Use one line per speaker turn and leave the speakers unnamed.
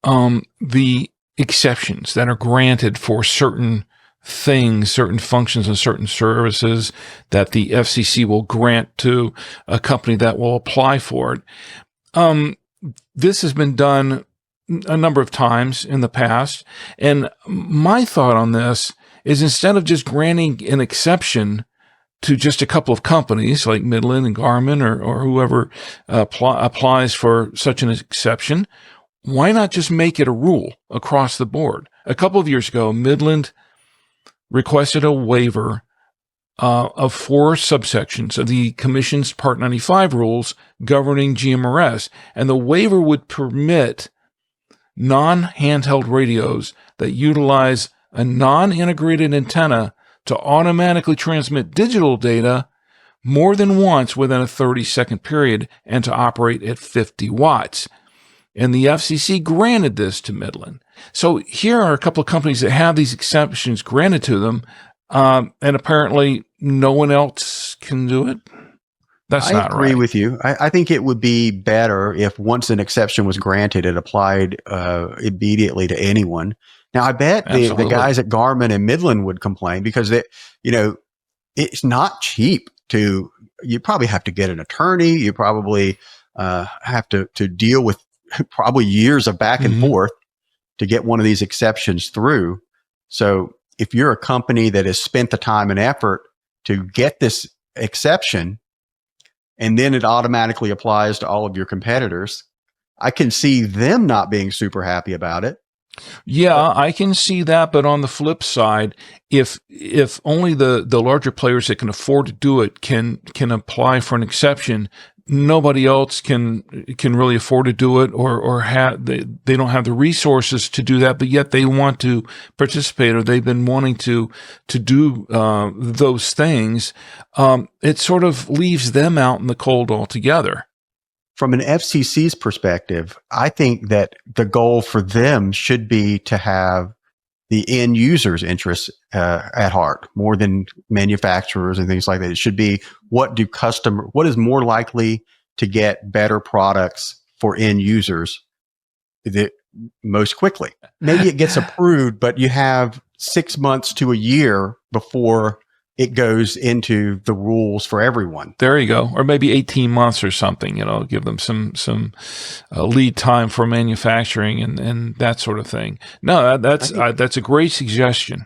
the exceptions that are granted for certain things, certain functions, and certain services that the FCC will grant to a company that will apply for it. This has been done a number of times in the past. And my thought on this is, instead of just granting an exception to just a couple of companies like Midland and Garmin or whoever applies for such an exception, why not just make it a rule across the board? A couple of years ago, Midland requested a waiver of 4 subsections of the Commission's Part 95 rules governing GMRS, and the waiver would permit non-handheld radios that utilize a non-integrated antenna to automatically transmit digital data more than once within a 30-second period and to operate at 50 watts. And the FCC granted this to Midland. So here are a couple of companies that have these exceptions granted to them, and apparently no one else can do it. That's not right.
I agree with you. I think it would be better if, once an exception was granted, it applied immediately to anyone. Now, I bet the guys at Garmin and Midland would complain, because it's not cheap you probably have to get an attorney. You probably have to deal with probably years of back and forth to get one of these exceptions through. So if you're a company that has spent the time and effort to get this exception, and then it automatically applies to all of your competitors, I can see them not being super happy about it.
Yeah, I can see that. But on the flip side, if only the larger players that can afford to do it can apply for an exception, nobody else can really afford to do it, or they don't have the resources to do that, but yet they want to participate, or they've been wanting to do those things. It sort of leaves them out in the cold altogether.
From an FCC's perspective, I think that the goal for them should be to have the end user's interests at heart more than manufacturers and things like that. It should be, what is more likely to get better products for end users most quickly. Maybe it gets approved, but you have 6 months to a year before it goes into the rules for everyone.
There you go. Or maybe 18 months or something, give them some lead time for manufacturing and that sort of thing. No, that's a great suggestion.